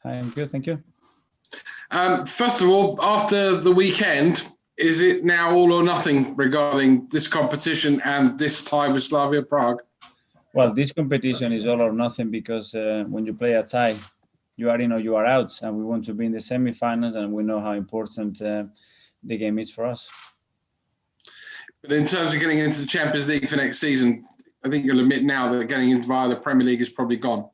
I am good, thank you. First of all, after the weekend, is it now all or nothing regarding this competition and this tie with Slavia Prague? Well, this competition is all or nothing because when you play a tie, you are in or you are out, and we want to be in the semi-finals, and we know how important the game is for us. But in terms of getting into the Champions League for next season, I think you'll admit now that getting in via the Premier League is probably gone.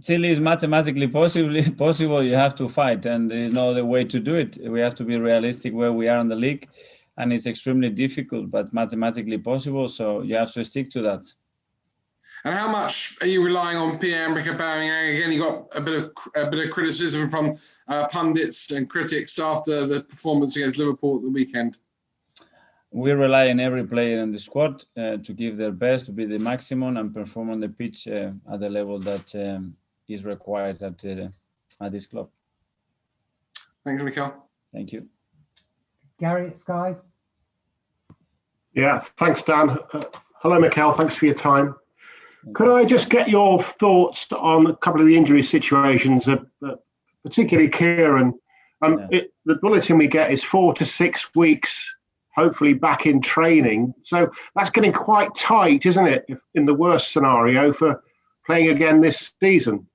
Till it's mathematically possible, you have to fight, and there is no other way to do it. We have to be realistic where we are in the league, and it's extremely difficult, but mathematically possible, so you have to stick to that. And how much are you relying on Pierre-Emerick Aubameyang? Again, you got a bit of criticism from pundits and critics after the performance against Liverpool at the weekend. We rely on every player in the squad to give their best, to be the maximum, and perform on the pitch at the level that is required at this club. Thanks, Mikel. Thank you. Gary at Sky. Yeah, thanks, Dan. Hello, Mikel. Thanks for your time. Could I just get your thoughts on a couple of the injury situations, particularly Kieran? The bulletin we get is 4 to 6 weeks, hopefully back in training. So that's getting quite tight, isn't it, in the worst scenario for playing again this season?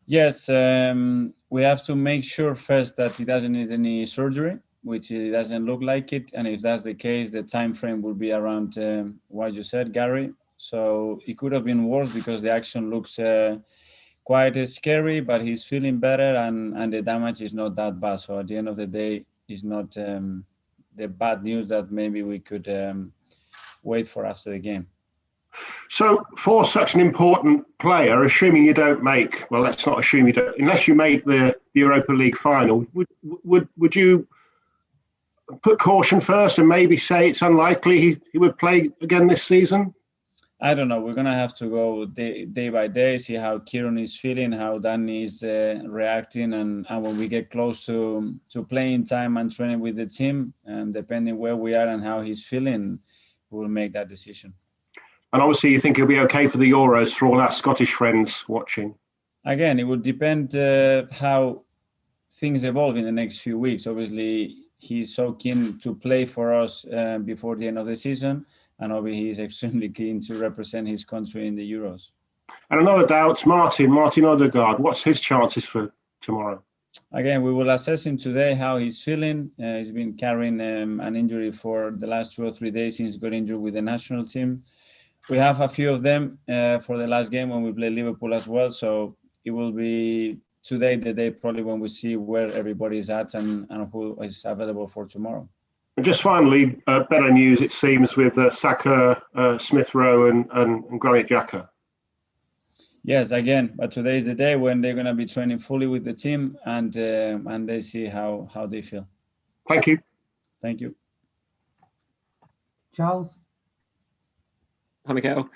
Yes, we have to make sure first that he doesn't need any surgery, which it doesn't look like it. And if that's the case, the time frame will be around what you said, Gary. So it could have been worse because the action looks quite scary, but he's feeling better and the damage is not that bad. So at the end of the day, it's not the bad news that maybe we could wait for after the game. So for such an important player, assuming you don't make, well, let's not assume you don't, unless you make the Europa League final, would you put caution first and maybe say it's unlikely he would play again this season? I don't know. We're going to have to go day by day, see how Kieran is feeling, how Danny is reacting. And when we get close to playing time and training with the team, and depending where we are and how he's feeling, we'll make that decision. And obviously you think he'll be okay for the Euros for all our Scottish friends watching? Again, it will depend how things evolve in the next few weeks. Obviously, he's so keen to play for us before the end of the season. And obviously, he's extremely keen to represent his country in the Euros. And another doubt, Martin Odegaard, what's his chances for tomorrow? Again, we will assess him today, how he's feeling. He's been carrying an injury for the last 2 or 3 days since he got injured with the national team. We have a few of them for the last game when we play Liverpool as well. So it will be today, the day probably when we see where everybody is at and who is available for tomorrow. And just finally, better news, it seems, with Saka, Smith Rowe and Granit Xhaka. Yes, again, but today is the day when they're going to be training fully with the team and they see how they feel. Thank you. Thank you. Charles? Hi, Mikel.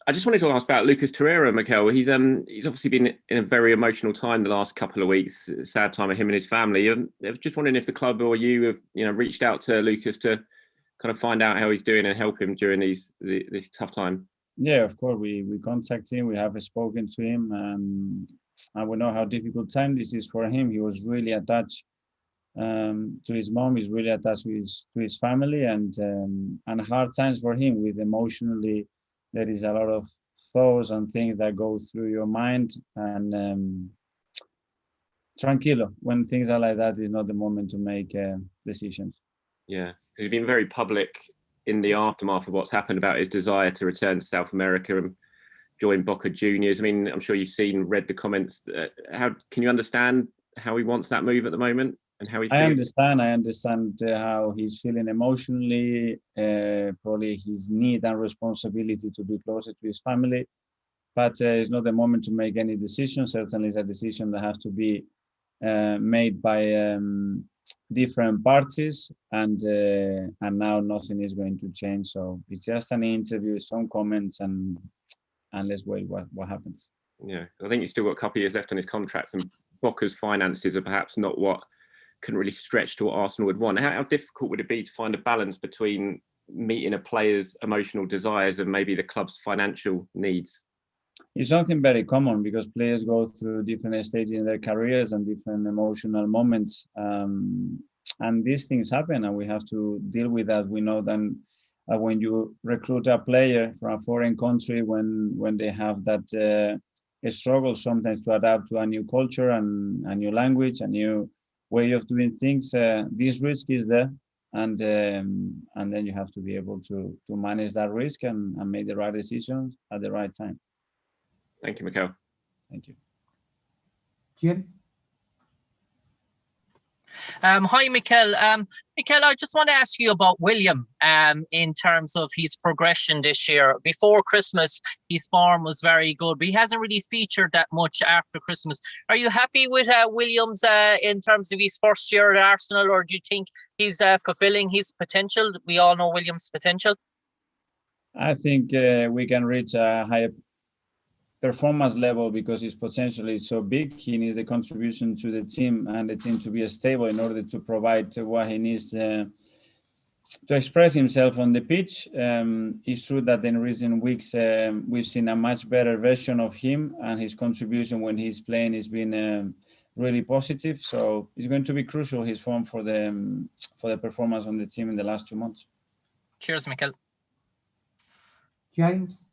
I just wanted to ask about Lucas Toreira, Mikel. He's obviously been in a very emotional time the last couple of weeks. Sad time of him and his family. I was just wondering if the club or you have reached out to Lucas to kind of find out how he's doing and help him during this tough time. Yeah, of course. We contact him. We have spoken to him, and we know how difficult time this is for him. He was really attached to his mom. He's really attached to his family, and hard times for him with emotionally. There is a lot of thoughts and things that go through your mind, and tranquilo, when things are like that, is not the moment to make decisions. Yeah, because he's been very public in the aftermath of what's happened about his desire to return to South America and join Boca Juniors. I mean, I'm sure you've read the comments. How can you understand how he wants that move at the moment? And how he's feeling? I understand how he's feeling emotionally, probably his need and responsibility to be closer to his family. But it's not the moment to make any decision. Certainly, it's a decision that has to be made by different parties, and now nothing is going to change. So it's just an interview, some comments, and let's wait what happens. Yeah, I think he's still got a couple of years left on his contract, and Boca's finances are perhaps not what couldn't really stretch to what Arsenal would want. How difficult would it be to find a balance between meeting a player's emotional desires and maybe the club's financial needs? It's something very common because players go through different stages in their careers and different emotional moments. And these things happen, and we have to deal with that. We know that when you recruit a player from a foreign country, when they have that struggle sometimes to adapt to a new culture and a new language, a new way of doing things, this risk is there. And then you have to be able to manage that risk and make the right decisions at the right time. Thank you, Mikel. Thank you. Jim? Hi, Mikel. Mikel, I just want to ask you about Willian in terms of his progression this year. Before Christmas, his form was very good, but he hasn't really featured that much after Christmas. Are you happy with Williams in terms of his first year at Arsenal, or do you think he's fulfilling his potential? We all know Williams' potential. I think we can reach a higher performance level because his potential is so big. He needs the contribution to the team and the team to be stable in order to provide what he needs to express himself on the pitch. It's true that in recent weeks we've seen a much better version of him, and his contribution when he's playing has been really positive. So it's going to be crucial, his form, for the performance on the team in the last 2 months. Cheers, Mikel. James?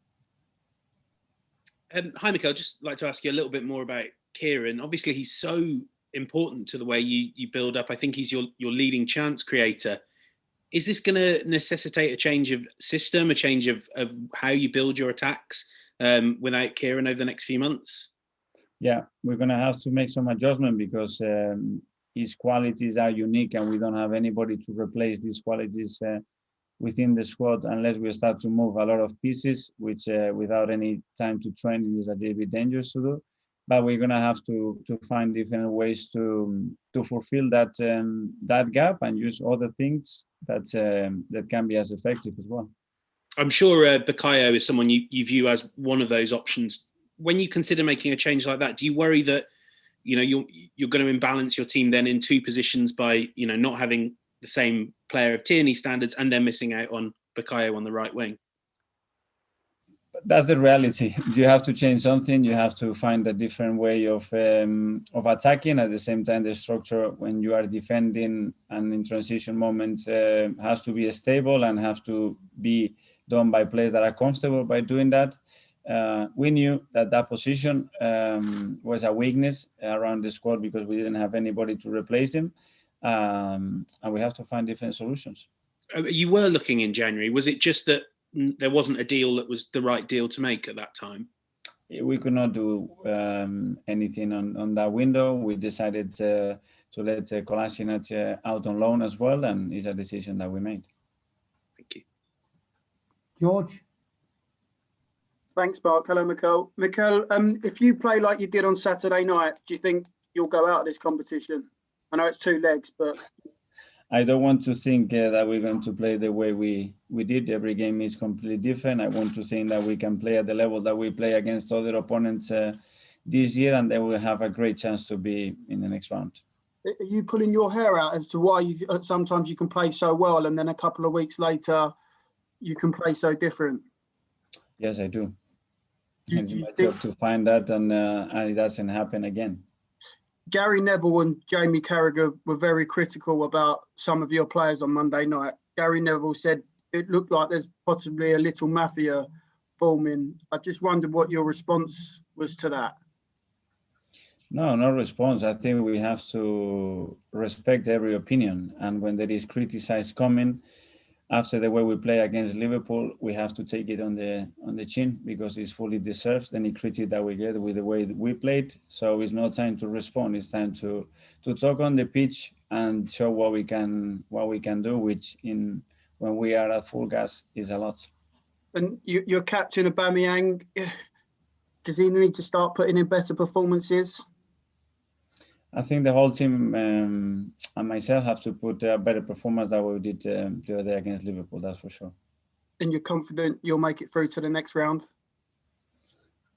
Hi, Mikel. I'd just like to ask you a little bit more about Kieran. Obviously, he's so important to the way you build up. I think he's your leading chance creator. Is this going to necessitate a change of system, a change of how you build your attacks without Kieran over the next few months? Yeah, we're going to have to make some adjustment because his qualities are unique and we don't have anybody to replace these qualities within the squad unless we start to move a lot of pieces, which without any time to train is a little bit dangerous to do. But we're going to have to find different ways to fulfill that gap and use other things that can be as effective as well. I'm sure Bukayo is someone you view as one of those options. When you consider making a change like that, do you worry that you're going to imbalance your team then in two positions by not having the same player of Tierney standards and then missing out on Bukayo on the right wing? That's the reality. You have to change something. You have to find a different way of attacking. At the same time, the structure when you are defending and in transition moments has to be stable and have to be done by players that are comfortable by doing that. We knew that position was a weakness around the squad because we didn't have anybody to replace him. And we have to find different solutions. You were looking in January. Was it just that there wasn't a deal that was the right deal to make at that time? We could not do anything on that window. We decided to let Kolasinac out on loan as well, and it's a decision that we made. Thank you. George? Thanks, Mark. Hello, Mikel. Mikel, if you play like you did on Saturday night, do you think you'll go out of this competition? I know it's 2 legs, but I don't want to think that we're going to play the way we did. Every game is completely different. I want to think that we can play at the level that we play against other opponents this year, and then we'll have a great chance to be in the next round. Are you pulling your hair out as to why sometimes you can play so well and then a couple of weeks later you can play so different? Yes, I do. It's my job to find that, and it doesn't happen again. Gary Neville and Jamie Carragher were very critical about some of your players on Monday night. Gary Neville said it looked like there's possibly a little mafia forming. I just wondered what your response was to that. No response. I think we have to respect every opinion. And when there is criticise coming after the way we play against Liverpool, we have to take it on the chin because it's fully deserved any critique that we get with the way that we played. So it's not time to respond. It's time to talk on the pitch and show what we can do, which when we are at full gas is a lot. And your captain Aubameyang, does he need to start putting in better performances? I think the whole team and myself have to put a better performance than we did the other day against Liverpool, that's for sure. And you're confident you'll make it through to the next round?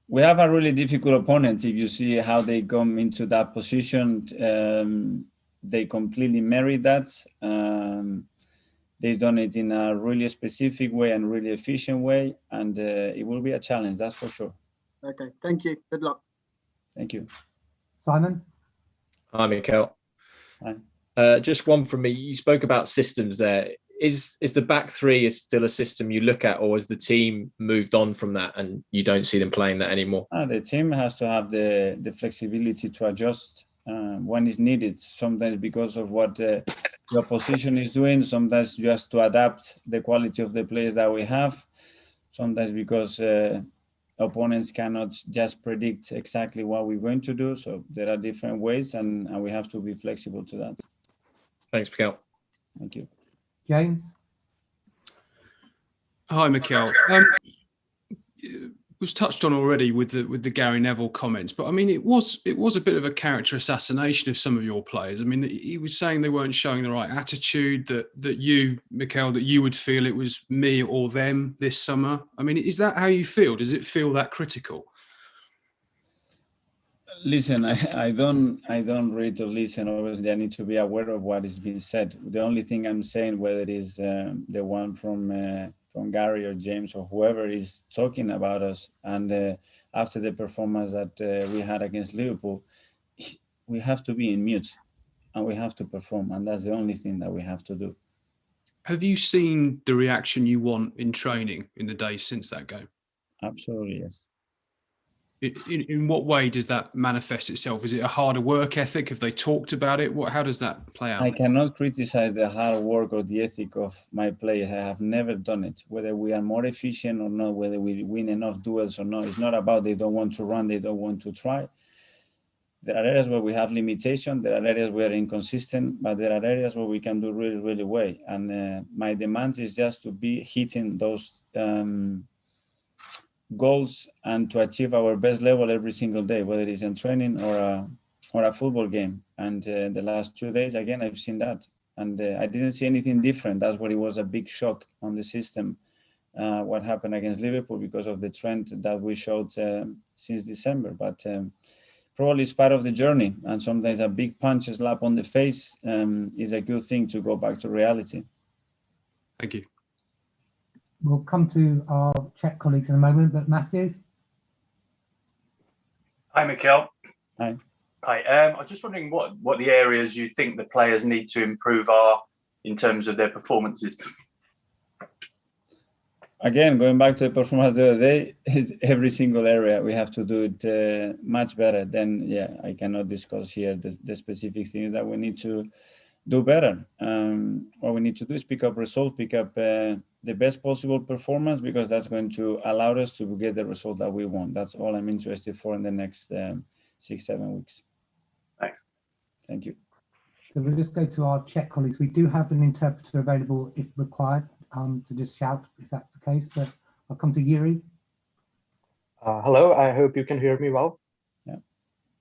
We have a really difficult opponent. If you see how they come into that position, they completely merit that. They've done it in a really specific way and really efficient way, and it will be a challenge, that's for sure. Okay, thank you. Good luck. Thank you. Simon? Hi, Mikel. Hi. Just one from me. You spoke about systems there. Is the back three still a system you look at, or has the team moved on from that and you don't see them playing that anymore? The team has to have the flexibility to adjust when it's needed. Sometimes because of what the opposition is doing, sometimes just to adapt the quality of the players that we have, sometimes because opponents cannot just predict exactly what we're going to do. So there are different ways, and we have to be flexible to that. Thanks, Mikel. Thank you. James? Hi, Mikel. Was touched on already with the Gary Neville comments, but I mean, it was a bit of a character assassination of some of your players. I mean, he was saying they weren't showing the right attitude, that you, Mikel, that you would feel it was me or them this summer. I mean, is that how you feel? Does it feel that critical? Listen, I don't read or listen. Obviously, I need to be aware of what is being said. The only thing I'm saying, whether it is the one from Gary or James or whoever is talking about us, and after the performance that we had against Liverpool, we have to be in mute and we have to perform, and that's the only thing that we have to do. Have you seen the reaction you want in training in the days since that game? Absolutely, yes. In what way does that manifest itself? Is it a harder work ethic? Have they talked about it? How does that play out? I cannot criticize the hard work or the ethic of my players. I have never done it. Whether we are more efficient or not, whether we win enough duels or not, it's not about they don't want to run, they don't want to try. There are areas where we have limitation. There are areas where we're inconsistent, but there are areas where we can do really, really well. And my demand is just to be hitting those goals and to achieve our best level every single day, whether it's in training or a football game. And the last 2 days, again, I've seen that. And I didn't see anything different. That's what it was a big shock on the system, what happened against Liverpool, because of the trend that we showed since December. But probably it's part of the journey. And sometimes a big punch slap on the face is a good thing to go back to reality. Thank you. We'll come to our Czech colleagues in a moment, but Matthew? Hi, Mikel. Hi. Hi. I was just wondering what the areas you think the players need to improve are in terms of their performances. Again, going back to the performance the other day, is every single area we have to do it much better. Then, yeah, I cannot discuss here the specific things that we need to do better. What we need to do is pick up results, pick up the best possible performance, because that's going to allow us to get the result that we want. That's all I'm interested for in the next 6-7 weeks. Thanks. Thank you. So we'll just go to our Czech colleagues. We do have an interpreter available if required, to just shout if that's the case, but I'll come to Yuri. Hello, I hope you can hear me well. Yeah.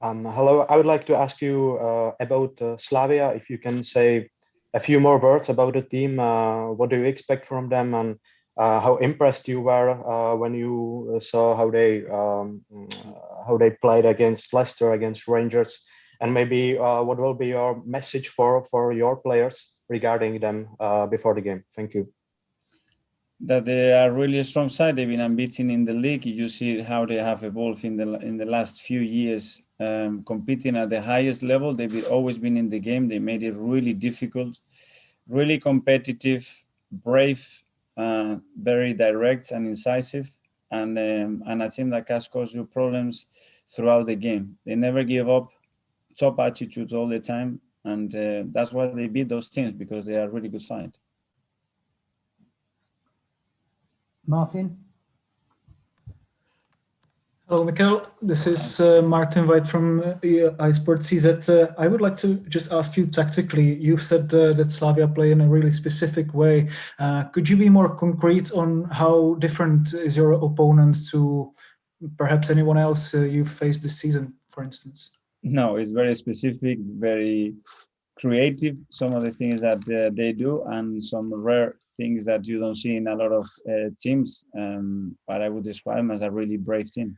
Hello, I would like to ask you about Slavia, if you can say a few more words about the team. What do you expect from them, and how impressed you were when you saw how they played against Leicester, against Rangers, and maybe what will be your message for your players regarding them before the game? Thank you. That they are really a strong side. They've been unbeaten in the league. You see how they have evolved in the last few years, competing at the highest level. They've always been in the game. They made it really difficult, really competitive, brave, very direct and incisive, and a team that has caused you problems throughout the game. They never give up, top attitudes all the time, and that's why they beat those teams, because they are a really good side. Martin? Hello, Mikel. This is Martin White from iSport CZ. I would like to just ask you tactically. You've said that Slavia play in a really specific way. Could you be more concrete on how different is your opponent to perhaps anyone else you've faced this season, for instance? No, it's very specific, very creative, some of the things that they do, and some rare things that you don't see in a lot of teams. But I would describe them as a really brave team.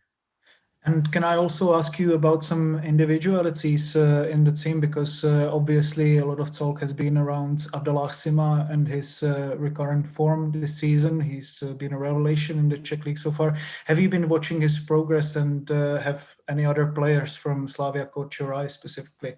And can I also ask you about some individualities in the team? Because obviously a lot of talk has been around Abdallah Sima and his recurrent form this season. He's been a revelation in the Czech League so far. Have you been watching his progress, and have any other players from Slavia caught your eye specifically?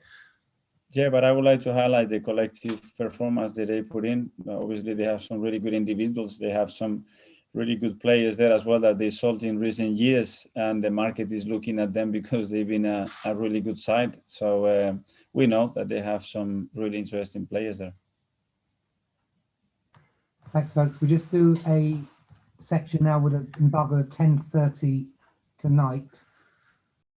Yeah, but I would like to highlight the collective performance that they put in. Obviously, they have some really good individuals. They have some really good players there as well that they sold in recent years, and the market is looking at them because they've been a really good side. So we know that they have some really interesting players there. Thanks, folks. We just do a section now with an embargo of 10:30 tonight.